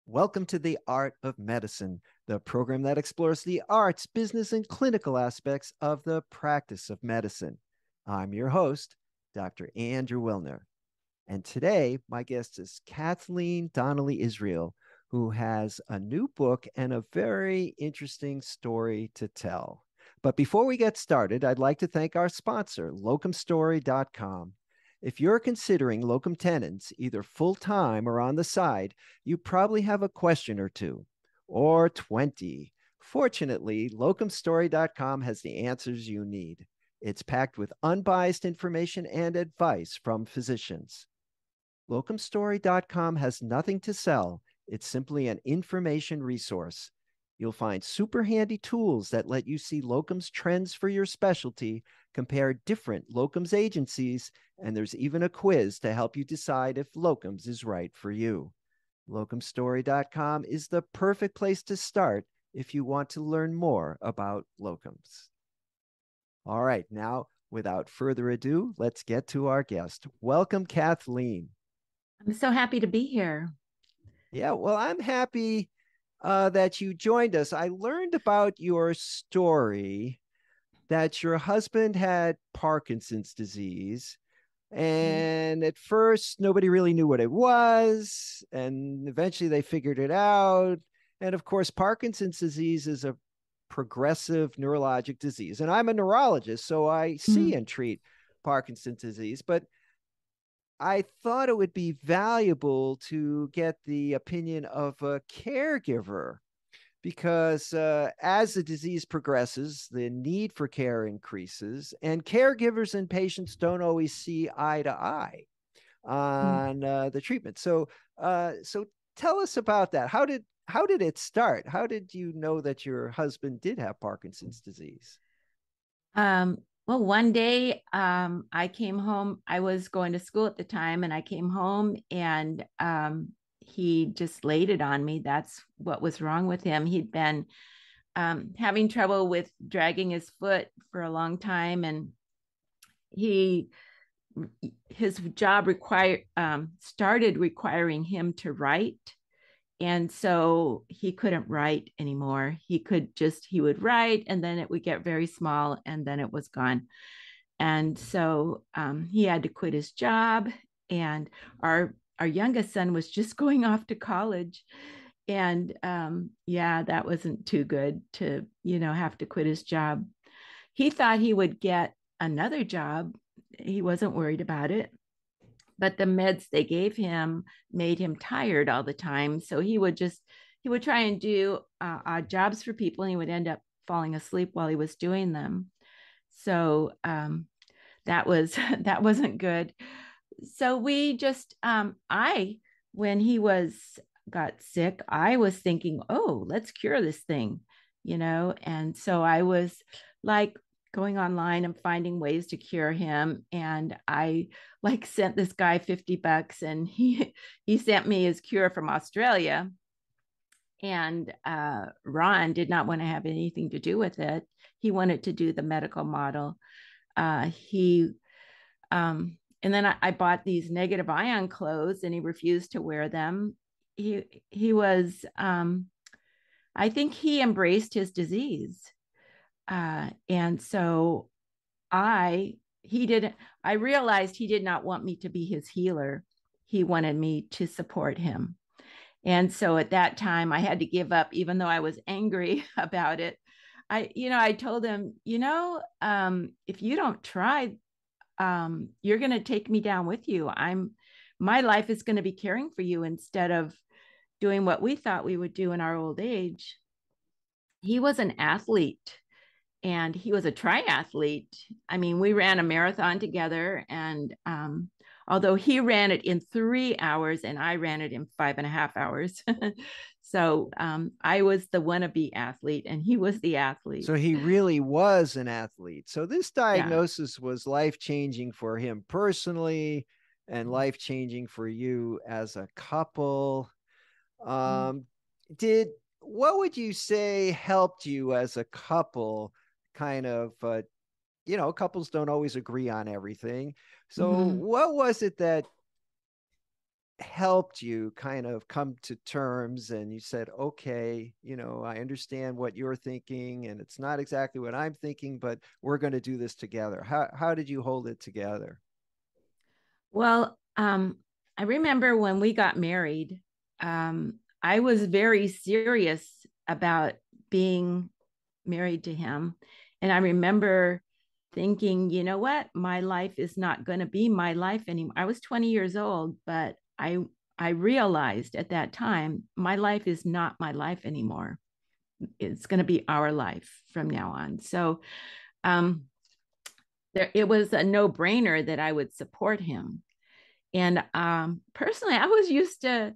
Welcome to The Art of Medicine, the program that explores the arts, business, and clinical aspects of the practice of medicine. I'm your host, Dr. Andrew Wilner. And today, my guest is Kathleen Donnelly Israel, who has a new book and a very interesting story to tell. But before we get started, I'd like to thank our sponsor, locumstory.com. If you're considering locum tenens, either full-time or on the side, you probably have a question or two, or 20. Fortunately, locumstory.com has the answers you need. It's packed with unbiased information and advice from physicians. Locumstory.com has nothing to sell. It's simply an information resource. You'll find super handy tools that let you see locums trends for your specialty, compare different locums agencies, and there's even a quiz to help you decide if locums is right for you. Locumstory.com is the perfect place to start if you want to learn more about locums. All right, now, without further ado, let's get to our guest. Welcome, Kathleen. I'm so happy to be here. Yeah, well, I'm happy that you joined us. I learned about your story that your husband had Parkinson's disease. And at first, nobody really knew what it was. And eventually, they figured it out. And of course, Parkinson's disease is a progressive neurologic disease. And I'm a neurologist, so I see and treat Parkinson's disease. But I thought it would be valuable to get the opinion of a caregiver because as the disease progresses, the need for care increases, and caregivers and patients don't always see eye to eye on the treatment. So tell us about that. How did it start? How did you know that your husband did have Parkinson's disease? Well, one day I came home. I was going to school at the time, and I came home and he just laid it on me. That's what was wrong with him. He'd been having trouble with dragging his foot for a long time, and his job started requiring him to write. And so he couldn't write anymore. He would write and then it would get very small and then it was gone. And so he had to quit his job. And our youngest son was just going off to college. And yeah, that wasn't too good to, have to quit his job. He thought he would get another job. He wasn't worried about it, but the meds they gave him made him tired all the time. So he would try and do odd jobs for people, and he would end up falling asleep while he was doing them. So that wasn't good. So we just when he got sick, I was thinking, oh, let's cure this thing, and so I was like going online and finding ways to cure him. And I sent this guy $50 and he sent me his cure from Australia. And Ron did not want to have anything to do with it. He wanted to do the medical model. And then I bought these negative ion clothes and he refused to wear them. He was, I think he embraced his disease. And so I realized he did not want me to be his healer. He wanted me to support him. And so at that time I had to give up, even though I was angry about it. I told him, if you don't try, you're going to take me down with you. My life is going to be caring for you instead of doing what we thought we would do in our old age. He was an athlete. And he was a triathlete. I mean, we ran a marathon together. And although he ran it in 3 hours and I ran it in 5.5 hours. So I was the wannabe athlete and he was the athlete. So he really was an athlete. So this diagnosis Yeah. was life-changing for him personally and life-changing for you as a couple. What would you say helped you as a couple kind of couples don't always agree on everything. So what was it that helped you kind of come to terms and you said, okay, I understand what you're thinking and it's not exactly what I'm thinking, but we're going to do this together? How did you hold it together? Well, I remember when we got married, I was very serious about being married to him. And I remember thinking, you know what? My life is not going to be my life anymore. I was 20 years old, but I realized at that time my life is not my life anymore. It's going to be our life from now on. So it was a no-brainer that I would support him. And personally, I was used to,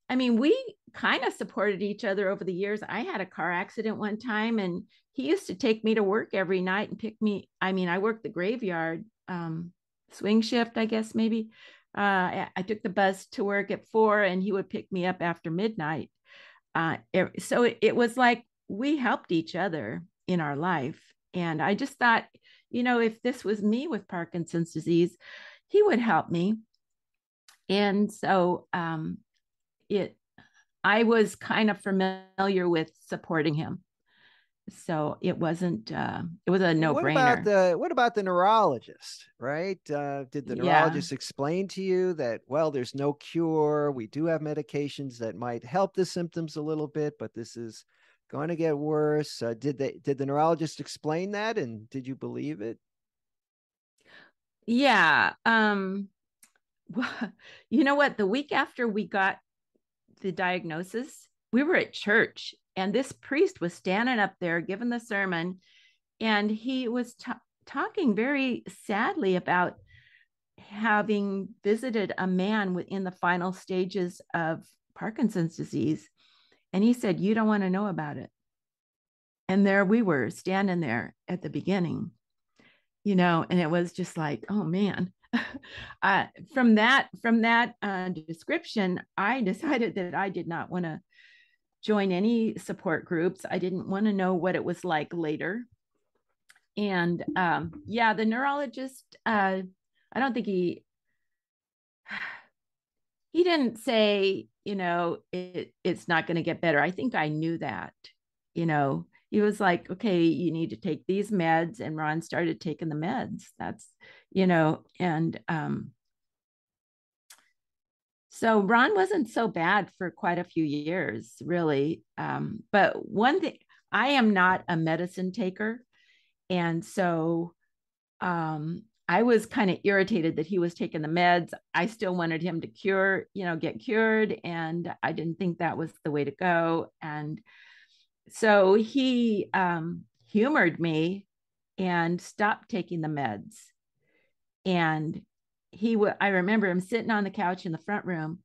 I mean, we kind of supported each other over the years. I had a car accident one time, and he used to take me to work every night and pick me. I mean, I worked the graveyard swing shift, I guess, maybe. I took the bus to work at 4, and he would pick me up after midnight. So it was like we helped each other in our life. And I just thought, if this was me with Parkinson's disease, he would help me. And so I was kind of familiar with supporting him. So it was a no-brainer. What about the neurologist, right? Did the Yeah. neurologist explain to you that, well, there's no cure, we do have medications that might help the symptoms a little bit, but this is going to get worse? Did the neurologist explain that, and did you believe it? Yeah. Well, you know what? The week after we got the diagnosis, we were at church, and this priest was standing up there giving the sermon, and he was talking very sadly about having visited a man in the final stages of Parkinson's disease. And he said, "You don't want to know about it." And there we were standing there at the beginning, and it was just like, oh man. From that description, I decided that I did not want to join any support groups. I didn't want to know what it was like later. And yeah, the neurologist, I don't think he didn't say, it's not going to get better. I think I knew that. He was like, okay, you need to take these meds. And Ron started taking the meds. That's, and so Ron wasn't so bad for quite a few years, really. But one thing, I am not a medicine taker. And so I was kind of irritated that he was taking the meds. I still wanted him to get cured. And I didn't think that was the way to go. And so he humored me and stopped taking the meds. And I remember him sitting on the couch in the front room,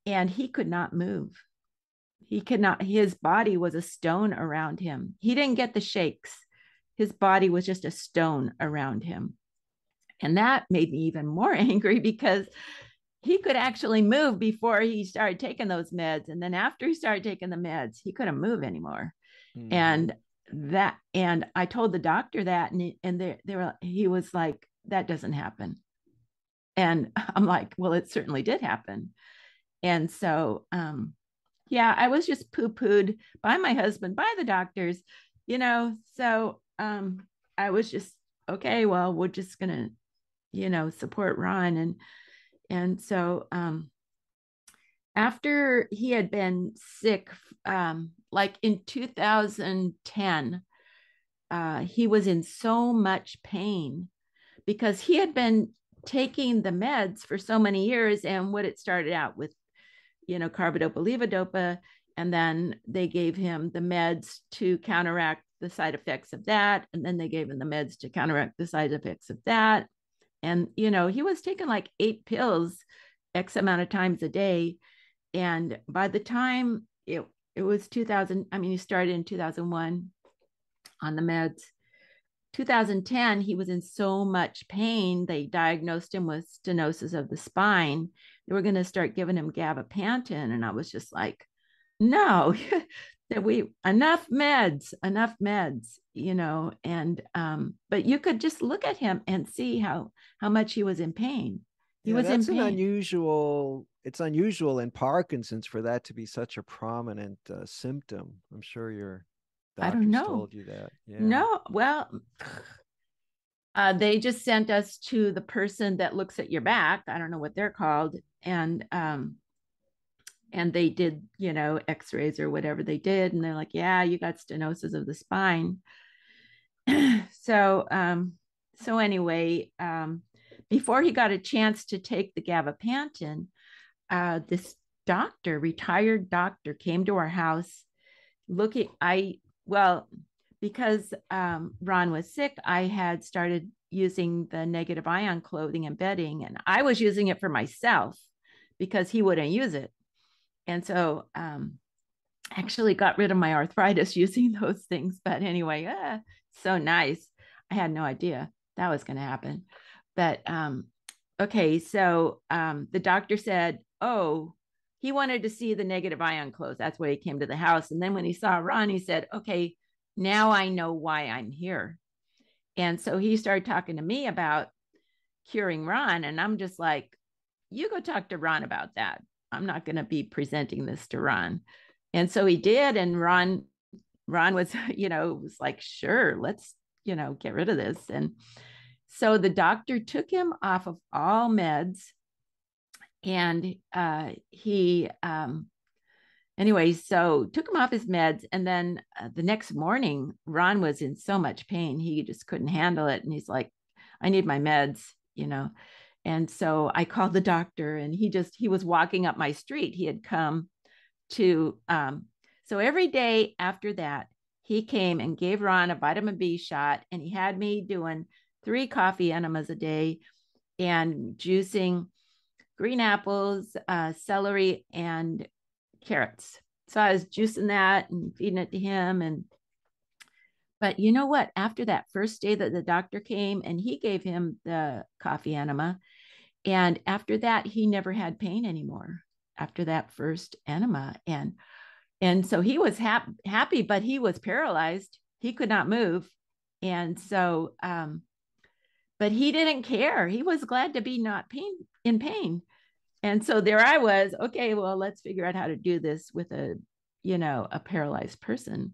and he could not move. He could not, his body was a stone around him. He didn't get the shakes. His body was just a stone around him. And that made me even more angry because he could actually move before he started taking those meds. And then after he started taking the meds, he couldn't move anymore. Mm-hmm. And I told the doctor that, and he was like, that doesn't happen. And I'm like, well, it certainly did happen. And so, yeah, I was just poo-pooed by my husband, by the doctors, so I was just, okay, well, we're just going to, support Ron. And so after he had been sick, like in 2010, he was in so much pain because he had been taking the meds for so many years. And what it started out with, carbidopa, levodopa, and then they gave him the meds to counteract the side effects of that. And then they gave him the meds to counteract the side effects of that. And, he was taking like 8 pills X amount of times a day. And by the time it was 2000, he started in 2001 on the meds. 2010, he was in so much pain, they diagnosed him with stenosis of the spine. They were going to start giving him gabapentin. And I was just like, no, that enough meds, and, but you could just look at him and see how much he was in pain. He was in pain. An unusual it's unusual in Parkinson's for that to be such a prominent symptom. I'm sure your I don't doctors know. told you that. Yeah. No, well, they just sent us to the person that looks at your back. I don't know what they're called. And they did, x-rays or whatever they did. And they're like, yeah, you got stenosis of the spine. So anyway, before he got a chance to take the gabapentin, this retired doctor, came to our house because Ron was sick. I had started using the negative ion clothing and bedding, and I was using it for myself because he wouldn't use it. And so actually got rid of my arthritis using those things. But anyway, so nice. I had no idea that was going to happen. But okay, so the doctor said, oh, he wanted to see the negative ion clothes. That's why he came to the house. And then when he saw Ron, he said, okay, now I know why I'm here. And so he started talking to me about curing Ron. And I'm just like, you go talk to Ron about that. I'm not going to be presenting this to Ron. And so he did. And Ron was, was like, sure, let's, get rid of this. And so the doctor took him off of all meds. And he, anyway, so took him off his meds. And then the next morning, Ron was in so much pain. He just couldn't handle it. And he's like, I need my meds, And so I called the doctor, and he was walking up my street. He had come to, so every day after that, he came and gave Ron a vitamin B shot, and he had me doing 3 coffee enemas a day and juicing green apples, celery, and carrots. So I was juicing that and feeding it to him. But you know what? After that first day that the doctor came and he gave him the coffee enema, and after that, he never had pain anymore after that first enema. And so he was happy, but he was paralyzed. He could not move. And so, but he didn't care. He was glad to be not in pain. And so there I was, okay, well, let's figure out how to do this with a paralyzed person.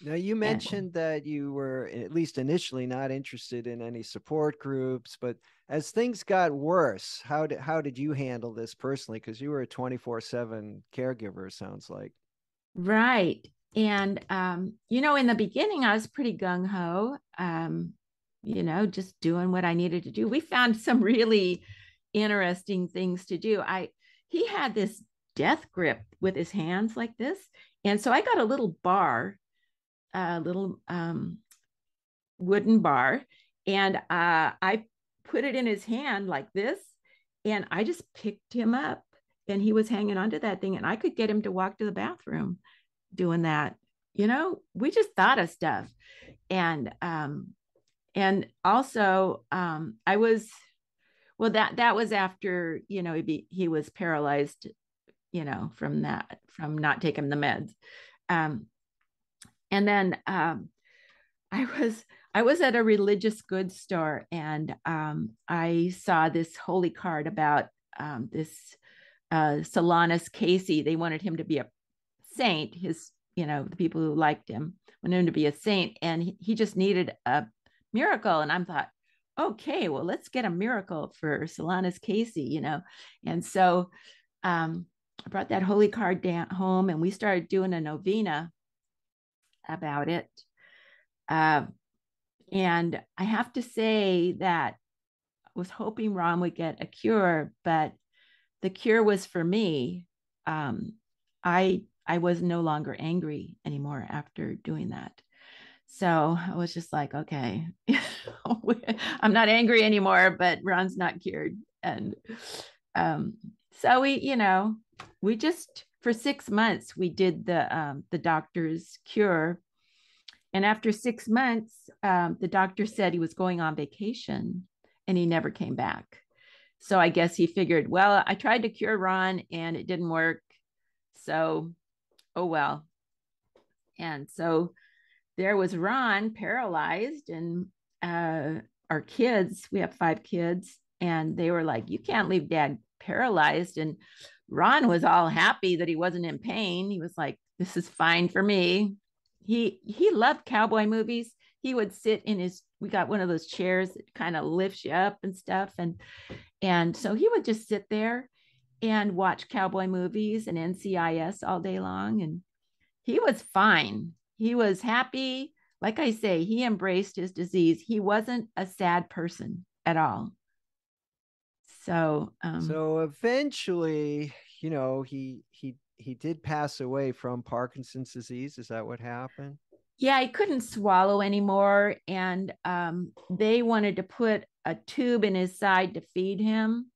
Now, you mentioned that you were, at least initially, not interested in any support groups, but as things got worse, how did you handle this personally? Because you were a 24/7 caregiver, sounds like. Right. And, in the beginning, I was pretty gung-ho, just doing what I needed to do. We found some really interesting things to do. He had this death grip with his hands like this. And so I got a little bar, a little wooden bar, and I put it in his hand like this, and I just picked him up, and he was hanging onto that thing, and I could get him to walk to the bathroom doing that. We just thought of stuff. And also I was, well, that was after, he was paralyzed, from not taking the meds. And then I was at a religious goods store, and I saw this holy card about this Solanus Casey. They wanted him to be a saint. The people who liked him wanted him to be a saint, and he just needed a miracle. And I thought, okay, well, let's get a miracle for Solanus Casey, And so I brought that holy card down home, and we started doing a novena about it. And I have to say that I was hoping Ron would get a cure, but the cure was for me. I was no longer angry anymore after doing that. So I was just like, okay, I'm not angry anymore, but Ron's not cured. And so we just, for 6 months, we did the doctor's cure. And after 6 months, the doctor said he was going on vacation, and he never came back. So I guess he figured, well, I tried to cure Ron and it didn't work. So, oh well. And so there was Ron paralyzed, and our kids, we have 5 kids, and they were like, you can't leave Dad paralyzed. And Ron was all happy that he wasn't in pain. He was like, this is fine for me. He loved cowboy movies. He would sit in his, we got one of those chairs that kind of lifts you up and stuff. And so he would just sit there and watch cowboy movies and NCIS all day long. And he was fine. He was happy. Like I say, he embraced his disease. He wasn't a sad person at all. So eventually, he did pass away from Parkinson's disease. Is that what happened? Yeah, he couldn't swallow anymore, and they wanted to put a tube in his side to feed him.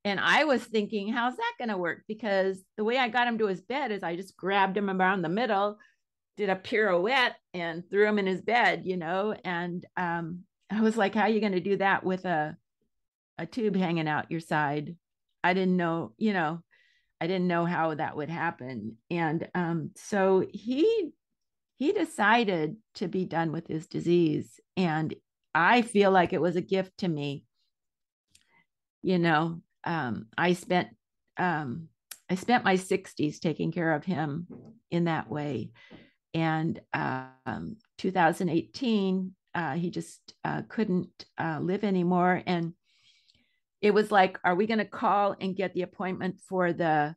And I was thinking, how's that going to work? Because the way I got him to his bed is I just grabbed him around the middle, did a pirouette, and threw him in his bed, And I was like, how are you going to do that with a tube hanging out your side? I didn't know, I didn't know how that would happen. And so he decided to be done with his disease. And I feel like it was a gift to me. I spent my 60s taking care of him in that way. And 2018, he just couldn't live anymore. And it was like, are we going to call and get the appointment for the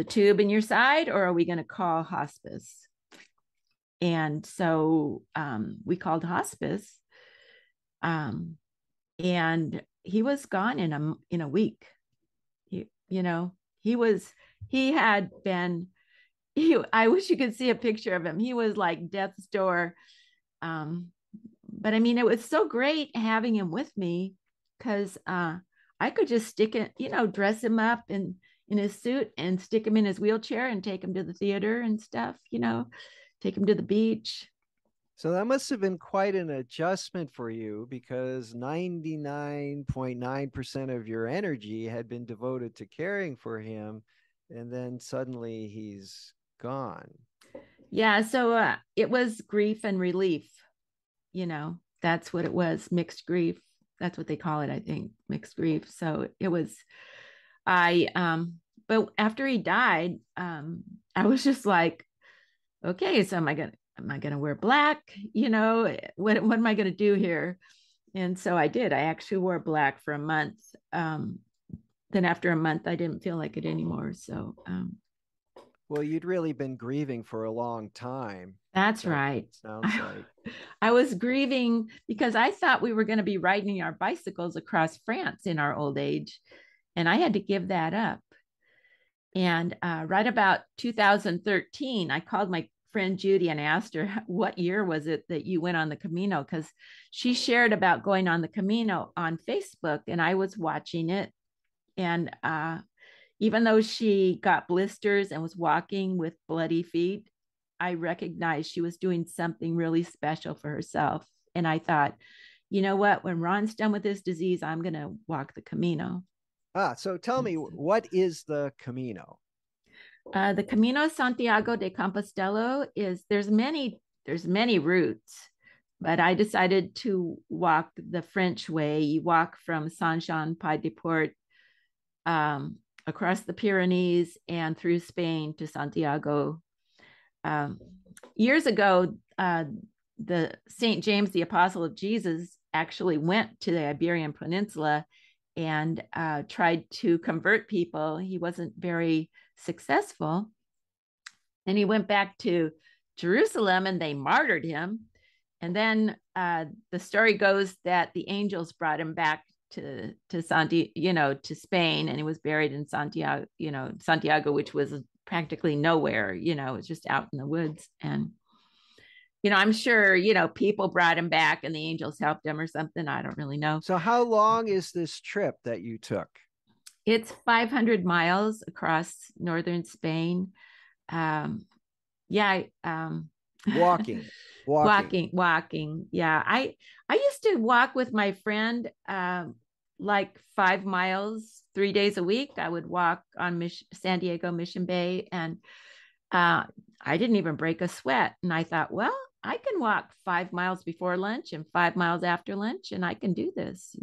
tube in your side, or are we going to call hospice? And so we called hospice, and he was gone in a week. I wish you could see a picture of him. He was like death's door. But I mean, it was so great having him with me, because I could just stick it, dress him up in his suit and stick him in his wheelchair and take him to the theater and stuff, take him to the beach. So that must have been quite an adjustment for you, because 99.9% of your energy had been devoted to caring for him. And then suddenly he's gone. Yeah. So it was grief and relief. That's what it was. Mixed grief. That's what they call it, I think, mixed grief. So it was, but after he died, I was just like, okay, so am I gonna wear black? What am I gonna do here? And so I did. I actually wore black for a month. Then after a month, I didn't feel like it anymore. So well, you'd really been grieving for a long time. That's right. Sounds like. I was grieving because I thought we were going to be riding our bicycles across France in our old age, and I had to give that up. And right about 2013, I called my friend Judy and asked her, what year was it that you went on the Camino? Because she shared about going on the Camino on Facebook, and I was watching it. And even though she got blisters and was walking with bloody feet, I recognized she was doing something really special for herself. And I thought, you know what? When Ron's done with this disease, I'm going to walk the Camino. So tell me, what is the Camino? The Camino Santiago de Compostela there's many routes, but I decided to walk the French way. You walk from Saint-Jean-Pied-de-Port across the Pyrenees and through Spain to Santiago. Years ago, the St. James, the Apostle of Jesus, actually went to the Iberian Peninsula and tried to convert people. He wasn't very successful. And he went back to Jerusalem and they martyred him. And then the story goes that the angels brought him back to Santiago, to Spain, and he was buried in Santiago, which was practically nowhere, it's just out in the woods. And I'm sure people brought him back and the angels helped him or something. I don't really know. So how long is this trip that you took? It's 500 miles across northern Spain. Walking. Yeah. I used to walk with my friend like 5 miles 3 days a week. I would walk on San Diego Mission Bay, and I didn't even break a sweat. And I thought, well, I can walk 5 miles before lunch and 5 miles after lunch, and I can do this.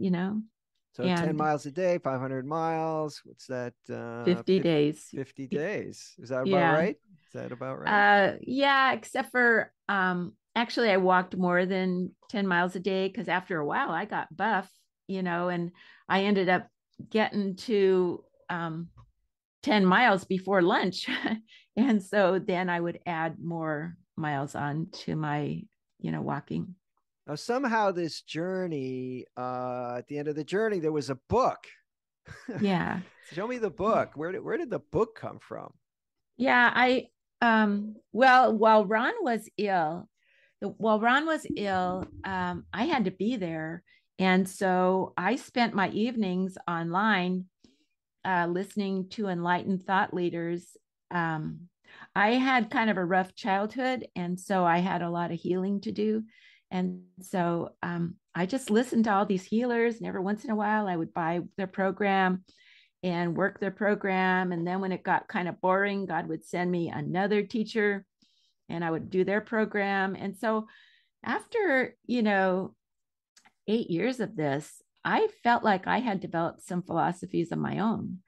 So 10 and miles a day, 500 miles. What's that? 50 days. 50 days. Is that about Yeah. right? Is that about right? Yeah, except for actually I walked more than 10 miles a day because after a while I got buff, and I ended up getting to 10 miles before lunch. And so then I would add more miles on to my, walking. Now, somehow this journey, at the end of the journey, there was a book. Yeah. Show me the book. Where did the book come from? Yeah, well, while Ron was ill, I had to be there. And so I spent my evenings online listening to enlightened thought leaders. Um, I had kind of a rough childhood, and so I had a lot of healing to do. And so I just listened to all these healers, and every once in a while I would buy their program and work their program. And then when it got kind of boring, God would send me another teacher and I would do their program. And so after, 8 years of this, I felt like I had developed some philosophies of my own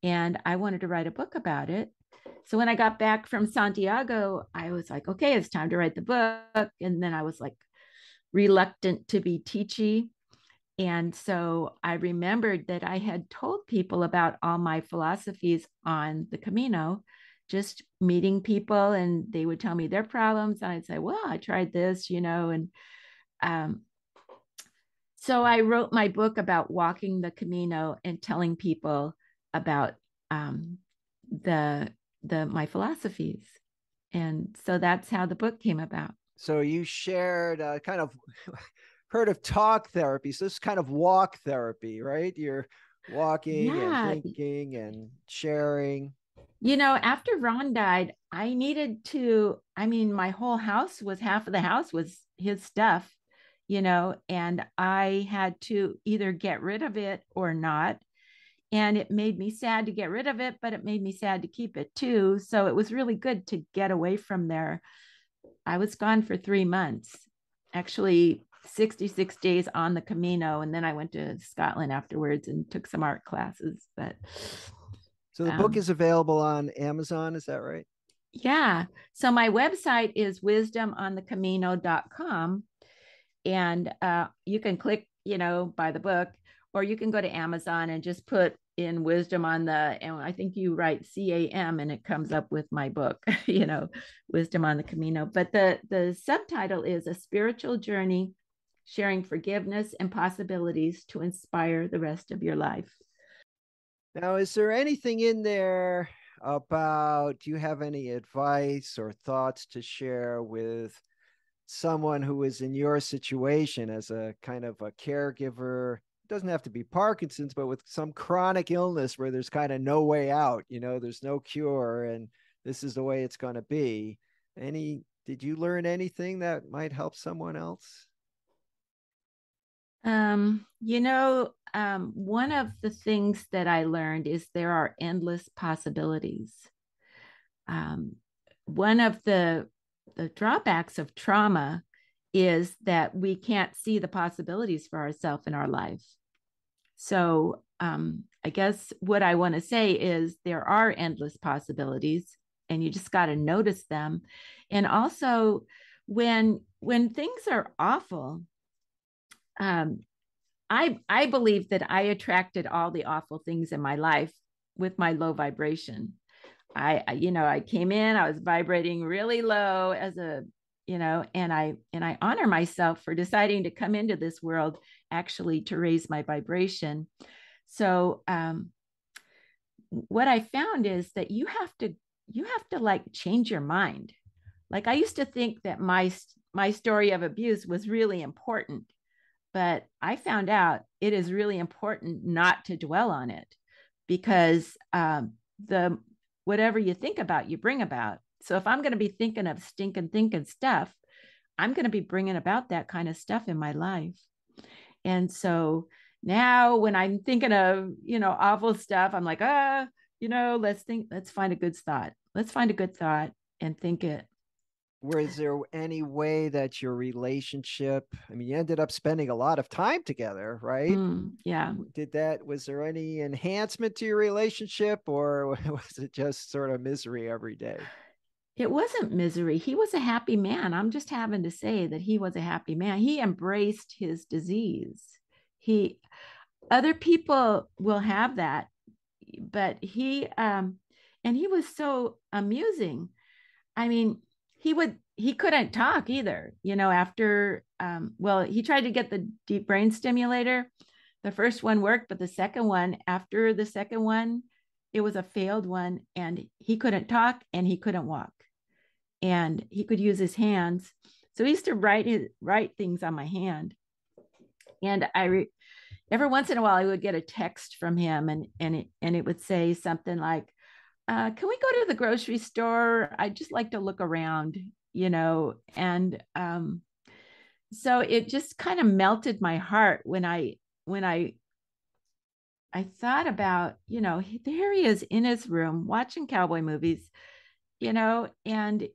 and I wanted to write a book about it. So when I got back from Santiago, I was like, okay, it's time to write the book. And then I was like reluctant to be teachy. And so I remembered that I had told people about all my philosophies on the Camino, just meeting people, and they would tell me their problems. And I'd say, well, I tried this, and um, so I wrote my book about walking the Camino and telling people about um, the my philosophies. And so that's how the book came about. So you shared kind of heard of talk therapy. So this is kind of walk therapy, right? You're walking and Yeah. thinking and sharing. After Ron died, I needed to, I mean, my whole house was half of the house was his stuff, and I had to either get rid of it or not. And it made me sad to get rid of it, but it made me sad to keep it too. So it was really good to get away from there. I was gone for 3 months, actually 66 days on the Camino. And then I went to Scotland afterwards and took some art classes. But So the book is available on Amazon. Is that right? yeah. So my website is wisdomonthecamino.com. And you can click, buy the book, or you can go to Amazon and just put in wisdom on and I think you write CAM and it comes up with my book, Wisdom on the Camino. But the subtitle is A Spiritual Journey, Sharing Forgiveness and Possibilities to Inspire the Rest of Your Life. Now, is there anything in there do you have any advice or thoughts to share with someone who is in your situation as a kind of a caregiver? It doesn't have to be Parkinson's, but with some chronic illness where there's kind of no way out, there's no cure and this is the way it's going to be. Did you learn anything that might help someone else? One of the things that I learned is there are endless possibilities. One of the drawbacks of trauma is that we can't see the possibilities for ourselves in our life. So I guess what I want to say is there are endless possibilities and you just got to notice them. And also when things are awful, I believe that I attracted all the awful things in my life with my low vibration. I came in, I was vibrating really low and I honor myself for deciding to come into this world actually to raise my vibration. So what I found is that you have to like change your mind. Like I used to think that my story of abuse was really important, but I found out it is really important not to dwell on it because the whatever you think about, you bring about. So if I'm going to be thinking of thinking stuff, I'm going to be bringing about that kind of stuff in my life. And so now when I'm thinking of, awful stuff, I'm like, let's find a good thought. Let's find a good thought and think it. Was there any way that your relationship, I mean, you ended up spending a lot of time together, right? Yeah. Was there any enhancement to your relationship, or was it just sort of misery every day? It wasn't misery. He was a happy man. I'm just having to say that he was a happy man. He embraced his disease. He, other people will have that, but and he was so amusing. I mean, he couldn't talk either, after, well, he tried to get the deep brain stimulator. The first one worked, but the second one, after the second one, it was a failed one, and he couldn't talk and he couldn't walk, and he could use his hands. So he used to write things on my hand. And every once in a while I would get a text from him, and it would say something like, can we go to the grocery store? I'd just like to look around, and so it just kind of melted my heart when I thought about, there he is in his room watching cowboy movies, and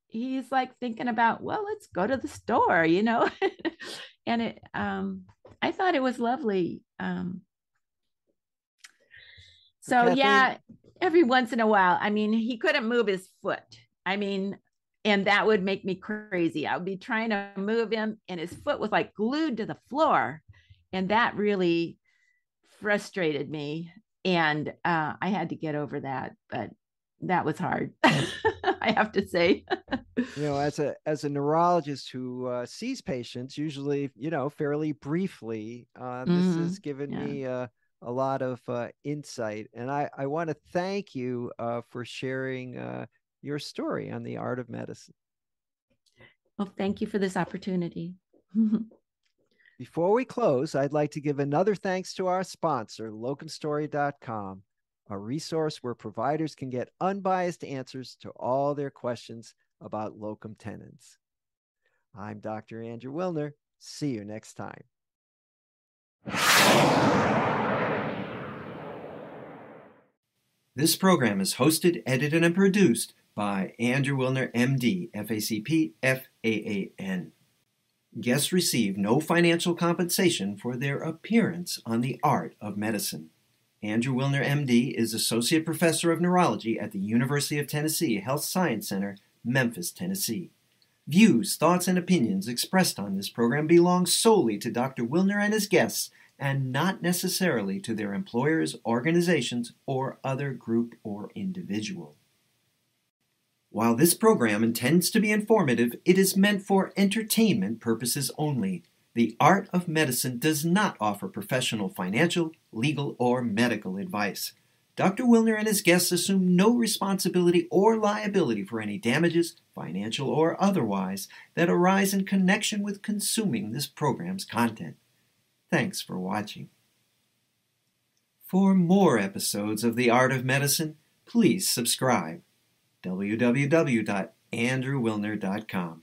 he's like thinking about, well, let's go to the store, and I thought it was lovely. So Kathleen, yeah, every once in a while, I mean, he couldn't move his foot. I mean, and that would make me crazy. I would be trying to move him, and his foot was like glued to the floor. And that really frustrated me. And I had to get over that, but that was hard. I have to say. as a neurologist who sees patients usually, fairly briefly, this has given Yeah. me a lot of insight, and I want to thank you for sharing your story on the art of medicine. Well, thank you for this opportunity. Before we close, I'd like to give another thanks to our sponsor, locumstory.com, a resource where providers can get unbiased answers to all their questions about locum tenens. I'm Dr. Andrew Wilner. See you next time. This program is hosted, edited, and produced by Andrew Wilner, MD, FACP, FAAN. Guests receive no financial compensation for their appearance on the art of medicine. Andrew Wilner, MD, is Associate Professor of Neurology at the University of Tennessee Health Science Center, Memphis, Tennessee. Views, thoughts, and opinions expressed on this program belong solely to Dr. Wilner and his guests, and not necessarily to their employers, organizations, or other group or individual. While this program intends to be informative, it is meant for entertainment purposes only. The art of medicine does not offer professional financial, legal, or medical advice. Dr. Wilner and his guests assume no responsibility or liability for any damages, financial or otherwise, that arise in connection with consuming this program's content. Thanks for watching. For more episodes of The Art of Medicine, please subscribe. www.andrewwilner.com